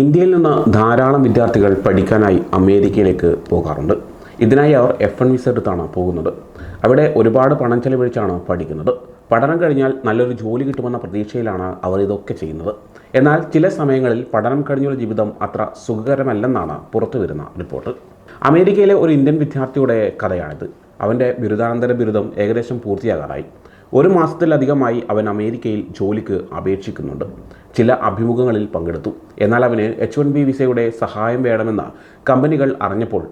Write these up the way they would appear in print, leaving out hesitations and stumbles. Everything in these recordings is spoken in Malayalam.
ഇന്ത്യയിൽ നിന്ന് ധാരാളം വിദ്യാർത്ഥികൾ പഠിക്കാനായി അമേരിക്കയിലേക്ക് പോകാറുണ്ട്. ഇതിനായി അവർ F1 വിസ എടുത്താണ് പോകുന്നത്. അവിടെ ഒരുപാട് പണം ചെലവഴിച്ചാണ് പഠിക്കുന്നത്. പഠനം കഴിഞ്ഞാൽ നല്ലൊരു ജോലി കിട്ടുമെന്ന പ്രതീക്ഷയിലാണ് അവർ ഇതൊക്കെ ചെയ്യുന്നത്. എന്നാൽ ചില സമയങ്ങളിൽ പഠനം കഴിഞ്ഞുള്ള ജീവിതം അത്ര സുഖകരമല്ലെന്നാണ് പുറത്തുവരുന്ന റിപ്പോർട്ട്. അമേരിക്കയിലെ ഒരു ഇന്ത്യൻ വിദ്യാർത്ഥിയുടെ കഥയാണിത്. അവൻ്റെ ബിരുദാനന്തര ബിരുദം ഏകദേശം പൂർത്തിയാകാറായി. ഒരു മാസത്തിലധികമായി അവൻ അമേരിക്കയിൽ ജോലിക്ക് അപേക്ഷിക്കുന്നുണ്ട്. ചില അഭിമുഖങ്ങളിൽ പങ്കെടുത്തു. എന്നാൽ അവന് H1B വിസയുടെ സഹായം വേണമെന്ന് കമ്പനികൾ അറിഞ്ഞപ്പോൾ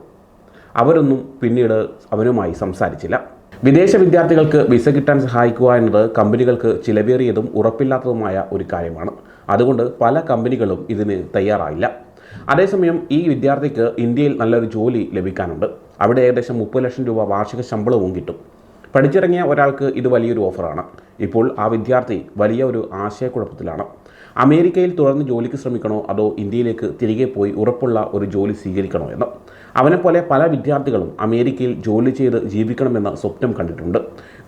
അവരൊന്നും പിന്നീട് അവനുമായി സംസാരിച്ചില്ല. വിദേശ വിദ്യാർത്ഥികൾക്ക് വിസ കിട്ടാൻ സഹായിക്കുക എന്നത് കമ്പനികൾക്ക് ചിലവേറിയതും ഉറപ്പില്ലാത്തതുമായ ഒരു കാര്യമാണ്. അതുകൊണ്ട് പല കമ്പനികളും ഇതിന് തയ്യാറായില്ല. അതേസമയം ഈ വിദ്യാർത്ഥിക്ക് ഇന്ത്യയിൽ നല്ലൊരു ജോലി ലഭിക്കാനുണ്ട്. അവിടെ ഏകദേശം 30 ലക്ഷം രൂപ വാർഷിക ശമ്പളവും കിട്ടും. പഠിച്ചിറങ്ങിയ ഒരാൾക്ക് ഇത് വലിയൊരു ഓഫറാണ്. ഇപ്പോൾ ആ വിദ്യാർത്ഥി വലിയ ഒരു ആശയക്കുഴപ്പത്തിലാണ്. അമേരിക്കയിൽ തുടർന്ന് ജോലിക്ക് ശ്രമിക്കണോ അതോ ഇന്ത്യയിലേക്ക് തിരികെ പോയി ഉറപ്പുള്ള ഒരു ജോലി സ്വീകരിക്കണോ എന്ന്. അവനെപ്പോലെ പല വിദ്യാർത്ഥികളും അമേരിക്കയിൽ ജോലി ചെയ്ത് ജീവിക്കണമെന്ന് സ്വപ്നം കണ്ടിട്ടുണ്ട്.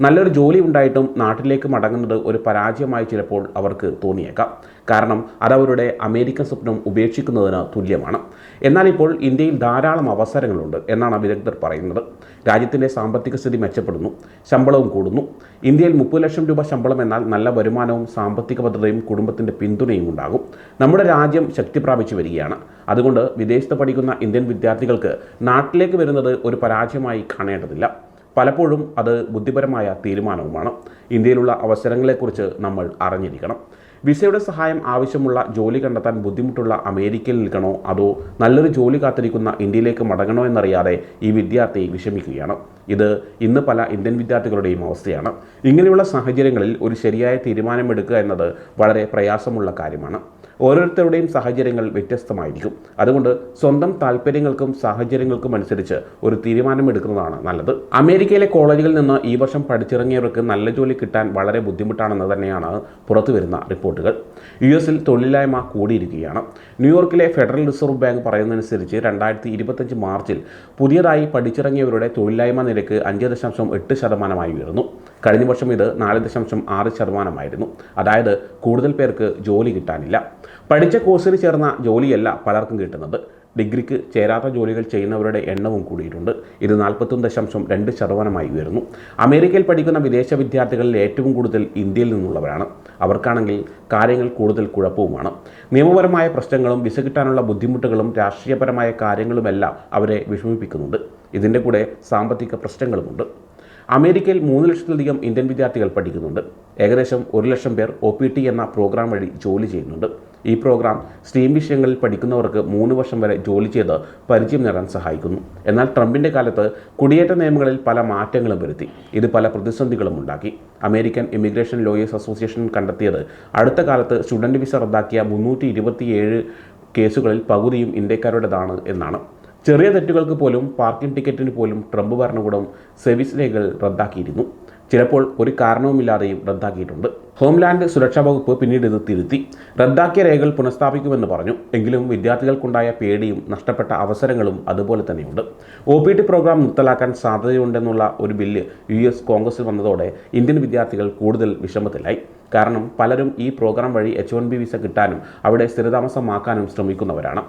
നല്ലൊരു ജോലി ഉണ്ടായിട്ടും നാട്ടിലേക്ക് മടങ്ങുന്നത് ഒരു പരാജയമായി ചിലപ്പോൾ അവർക്ക് തോന്നിയേക്കാം. കാരണം അതവരുടെ അമേരിക്കൻ സ്വപ്നം ഉപേക്ഷിക്കുന്നതിന് തുല്യമാണ്. എന്നാൽ ഇപ്പോൾ ഇന്ത്യയിൽ ധാരാളം അവസരങ്ങളുണ്ട് എന്നാണ് വിദഗ്ധർ പറയുന്നത്. രാജ്യത്തിൻ്റെ സാമ്പത്തിക സ്ഥിതി മെച്ചപ്പെടുന്നു, ശമ്പളവും കൂടുന്നു. ഇന്ത്യയിൽ 30 ലക്ഷം രൂപ ശമ്പളം എന്നാൽ നല്ല വരുമാനവും സാമ്പത്തിക ഭദ്രതയും കുടുംബത്തിൻ്റെ പിന്തുണയും ഉണ്ടാകും. നമ്മുടെ രാജ്യം ശക്തി പ്രാപിച്ചു വരികയാണ്. അതുകൊണ്ട് വിദേശത്ത് പഠിക്കുന്ന ഇന്ത്യൻ വിദ്യാർത്ഥികൾക്ക് നാട്ടിലേക്ക് വരുന്നത് ഒരു പരാജയമായി കാണേണ്ടതില്ല. പലപ്പോഴും അത് ബുദ്ധിപരമായ തീരുമാനവുമാണ്. ഇന്ത്യയിലുള്ള അവസരങ്ങളെക്കുറിച്ച് നമ്മൾ അറിഞ്ഞിരിക്കണം. വിസയുടെ സഹായം ആവശ്യമുള്ള ജോലി കണ്ടെത്താൻ ബുദ്ധിമുട്ടുള്ള അമേരിക്കയിൽ നിൽക്കണോ അതോ നല്ലൊരു ജോലി കാത്തിരിക്കുന്ന ഇന്ത്യയിലേക്ക് മടങ്ങണോ എന്നറിയാതെ ഈ വിദ്യാർത്ഥി വിഷമിക്കുകയാണ്. ഇത് ഇന്ന് പല ഇന്ത്യൻ വിദ്യാർത്ഥികളുടെയും അവസ്ഥയാണ്. ഇങ്ങനെയുള്ള സാഹചര്യങ്ങളിൽ ഒരു ശരിയായ തീരുമാനമെടുക്കുക എന്നത് വളരെ പ്രയാസമുള്ള കാര്യമാണ്. ഓരോരുത്തരുടെയും സാഹചര്യങ്ങൾ വ്യത്യസ്തമായിരിക്കും. അതുകൊണ്ട് സ്വന്തം താല്പര്യങ്ങൾക്കും സാഹചര്യങ്ങൾക്കും അനുസരിച്ച് ഒരു തീരുമാനമെടുക്കുന്നതാണ് നല്ലത്. അമേരിക്കയിലെ കോളേജുകളിൽ നിന്ന് ഈ വർഷം പഠിച്ചിറങ്ങിയവർക്ക് നല്ല ജോലി കിട്ടാൻ വളരെ ബുദ്ധിമുട്ടാണെന്ന് തന്നെയാണ് പുറത്തുവരുന്ന റിപ്പോർട്ടുകൾ. US-ൽ തൊഴിലില്ലായ്മ കൂടിയിരിക്കുകയാണ്. ന്യൂയോർക്കിലെ ഫെഡറൽ റിസർവ് ബാങ്ക് പറയുന്നതനുസരിച്ച് 2025 മാർച്ചിൽ പുതിയതായി പഠിച്ചിറങ്ങിയവരുടെ തൊഴിലില്ലായ്മ നിരക്ക് 5.8% ഉയർന്നു. കഴിഞ്ഞ വർഷം ഇത് 4.6%. അതായത് കൂടുതൽ പേർക്ക് ജോലി കിട്ടാനില്ല. പഠിച്ച കോഴ്സിന് ചേർന്ന ജോലിയല്ല പലർക്കും കിട്ടുന്നത്. ഡിഗ്രിക്ക് ചേരാത്ത ജോലികൾ ചെയ്യുന്നവരുടെ എണ്ണവും കൂടിയിട്ടുണ്ട്. ഇത് 41.2% ഉയർന്നു. അമേരിക്കയിൽ പഠിക്കുന്ന വിദേശ വിദ്യാർത്ഥികളിൽ ഏറ്റവും കൂടുതൽ ഇന്ത്യയിൽ നിന്നുള്ളവരാണ്. അവർക്കാണെങ്കിൽ കാര്യങ്ങൾ കൂടുതൽ കുഴപ്പവുമാണ്. നിയമപരമായ പ്രശ്നങ്ങളും വിസ കിട്ടാനുള്ള ബുദ്ധിമുട്ടുകളും രാഷ്ട്രീയപരമായ കാര്യങ്ങളുമെല്ലാം അവരെ വിഷമിപ്പിക്കുന്നുണ്ട്. ഇതിൻ്റെ കൂടെ സാമ്പത്തിക പ്രശ്നങ്ങളുമുണ്ട്. അമേരിക്കയിൽ 3 ലക്ഷത്തിലധികം ഇന്ത്യൻ വിദ്യാർത്ഥികൾ പഠിക്കുന്നുണ്ട്. ഏകദേശം 1 ലക്ഷം പേർ OPT എന്ന പ്രോഗ്രാം വഴി ജോലി ചെയ്യുന്നുണ്ട്. ഈ പ്രോഗ്രാം സ്ട്രീം വിഷയങ്ങളിൽ പഠിക്കുന്നവർക്ക് 3 വർഷം വരെ ജോലി ചെയ്ത് പരിചയം നേടാൻ സഹായിക്കുന്നു. എന്നാൽ ട്രംപിൻ്റെ കാലത്ത് കുടിയേറ്റ നിയമങ്ങളിൽ പല മാറ്റങ്ങളും വരുത്തി. ഇത് പല പ്രതിസന്ധികളും ഉണ്ടാക്കി. അമേരിക്കൻ ഇമിഗ്രേഷൻ ലോയേഴ്സ് അസോസിയേഷൻ കണ്ടെത്തിയത് അടുത്ത കാലത്ത് സ്റ്റുഡൻറ്റ് വിസ റദ്ദാക്കിയ 327 കേസുകളിൽ പകുതിയും ഇന്ത്യക്കാരുടേതാണ് എന്നാണ്. ചെറിയ തെറ്റുകൾക്ക് പോലും പാർക്കിംഗ് ടിക്കറ്റിന് പോലും ട്രംപ് ഭരണകൂടം സർവീസ് രേഖകൾ റദ്ദാക്കിയിരുന്നു. ചിലപ്പോൾ ഒരു കാരണവുമില്ലാതെയും റദ്ദാക്കിയിട്ടുണ്ട്. ഹോംലാൻഡ് സുരക്ഷാ വകുപ്പ് പിന്നീട് ഇത് തിരുത്തി റദ്ദാക്കിയ രേഖകൾ പുനഃസ്ഥാപിക്കുമെന്ന് പറഞ്ഞു. എങ്കിലും വിദ്യാർത്ഥികൾക്കുണ്ടായ പേടിയും നഷ്ടപ്പെട്ട അവസരങ്ങളും അതുപോലെ തന്നെയുണ്ട്. OPT പ്രോഗ്രാം നിർത്തലാക്കാൻ സാധ്യതയുണ്ടെന്നുള്ള ഒരു ബില്ല് US കോൺഗ്രസിൽ വന്നതോടെ ഇന്ത്യൻ വിദ്യാർത്ഥികൾ കൂടുതൽ വിഷമത്തിലായി. കാരണം പലരും ഈ പ്രോഗ്രാം വഴി H1B വിസ കിട്ടാനും അവിടെ സ്ഥിരതാമസമാക്കാനും ശ്രമിക്കുന്നവരാണ്.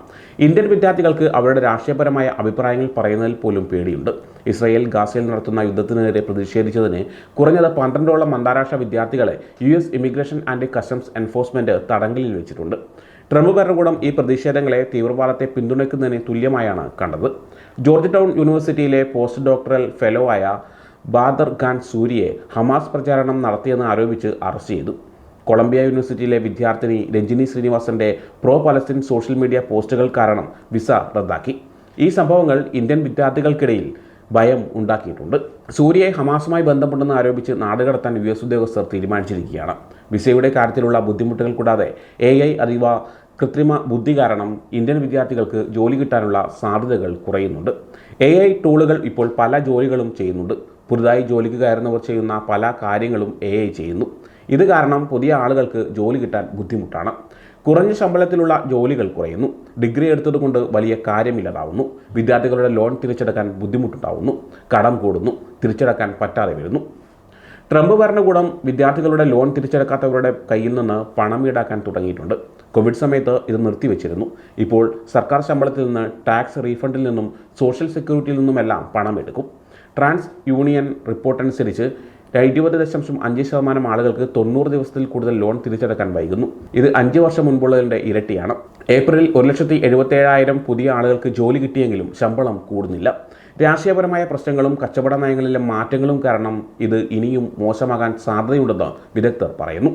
ഇന്ത്യൻ വിദ്യാർത്ഥികൾക്ക് അവരുടെ രാഷ്ട്രീയപരമായ അഭിപ്രായങ്ങൾ പറയുന്നതിൽ പോലും പേടിയുണ്ട്. ഇസ്രായേൽ ഗാസയിൽ നടത്തുന്ന യുദ്ധത്തിനെതിരെ പ്രതിഷേധിച്ചതിന് കുറഞ്ഞത് 12ഓളം അന്താരാഷ്ട്ര വിദ്യാർത്ഥികളെ US immigration and customs enforcement തടങ്കലിൽ വെച്ചിട്ടുണ്ട്. ട്രംപ് ഭരണകൂടം ഈ പ്രതിഷേധങ്ങളെ തീവ്രവാദത്തെ പിന്തുണയ്ക്കുന്നതിന് തുല്യമായാണ് കണ്ടത്. ജോർജ് ടൗൺ യൂണിവേഴ്സിറ്റിയിലെ പോസ്റ്റ് ഡോക്ടറൽ ഫെലോ ആയ ബാദർ ഖാൻ സൂരിയെ ഹമാസ് പ്രചാരണം നടത്തിയെന്ന് ആരോപിച്ച് അറസ്റ്റ് ചെയ്തു. കൊളംബിയ യൂണിവേഴ്സിറ്റിയിലെ വിദ്യാർത്ഥിനി രഞ്ജിനി ശ്രീനിവാസന്റെ പ്രോ പലസ്തീൻ സോഷ്യൽ മീഡിയ പോസ്റ്റുകൾ കാരണം വിസ റദ്ദാക്കി. ഈ സംഭവങ്ങൾ ഇന്ത്യൻ വിദ്യാർത്ഥികൾക്കിടയിൽ ഭയം ഉണ്ടാക്കിയിട്ടുണ്ട്. സൂര്യയെ ഹമാസുമായി ബന്ധമുണ്ടെന്ന് ആരോപിച്ച് നാടുകടത്താൻ US ഉദ്യോഗസ്ഥർ തീരുമാനിച്ചിരിക്കുകയാണ്. വിസയുടെ കാര്യത്തിലുള്ള ബുദ്ധിമുട്ടുകൾ കൂടാതെ AI അഥവാ കൃത്രിമ ബുദ്ധി കാരണം ഇന്ത്യൻ വിദ്യാർത്ഥികൾക്ക് ജോലി കിട്ടാനുള്ള സാധ്യതകൾ കുറയുന്നുണ്ട്. AI ടൂളുകൾ ഇപ്പോൾ പല ജോലികളും ചെയ്യുന്നുണ്ട്. പുതുതായി ജോലിക്ക് കയറുന്നവർ ചെയ്യുന്ന പല കാര്യങ്ങളും AI ചെയ്യുന്നു. ഇത് കാരണം പുതിയ ആളുകൾക്ക് ജോലി കിട്ടാൻ ബുദ്ധിമുട്ടാണ്. കുറഞ്ഞ ശമ്പളത്തിലുള്ള ജോലികൾ കുറയുന്നു. ഡിഗ്രി എടുത്തതുകൊണ്ട് വലിയ കാര്യമില്ലാതാവുന്നു. വിദ്യാർത്ഥികളുടെ ലോൺ തിരിച്ചടക്കാൻ ബുദ്ധിമുട്ടുണ്ടാവുന്നു. കടം കൂടുന്നു. തിരിച്ചടക്കാൻ പറ്റാതെ വരുന്നു. ട്രംപ് ഭരണകൂടം വിദ്യാർത്ഥികളുടെ ലോൺ തിരിച്ചടക്കാത്തവരുടെ കയ്യിൽ നിന്ന് പണം ഈടാക്കാൻ തുടങ്ങിയിട്ടുണ്ട്. കോവിഡ് സമയത്ത് ഇത് നിർത്തിവെച്ചിരുന്നു. ഇപ്പോൾ സർക്കാർ ശമ്പളത്തിൽ നിന്ന്, ടാക്സ് റീഫണ്ടിൽ നിന്നും, സോഷ്യൽ സെക്യൂരിറ്റിയിൽ നിന്നുമെല്ലാം പണം എടുക്കും. ട്രാൻസ് യൂണിയൻ റിപ്പോർട്ടനുസരിച്ച് 20.5% ആളുകൾക്ക് 90 ദിവസത്തിൽ കൂടുതൽ ലോൺ തിരിച്ചടക്കാൻ വൈകുന്നു. ഇത് 5 വർഷം മുൻപുള്ളതിൻ്റെ ഇരട്ടിയാണ്. ഏപ്രിലിൽ 1,77,000 പുതിയ ആളുകൾക്ക് ജോലി കിട്ടിയെങ്കിലും ശമ്പളം കൂടുന്നില്ല. രാഷ്ട്രീയപരമായ പ്രശ്നങ്ങളും കച്ചവട നയങ്ങളിലെ മാറ്റങ്ങളും കാരണം ഇത് ഇനിയും മോശമാകാൻ സാധ്യതയുണ്ടെന്ന് വിദഗ്ധർ പറയുന്നു.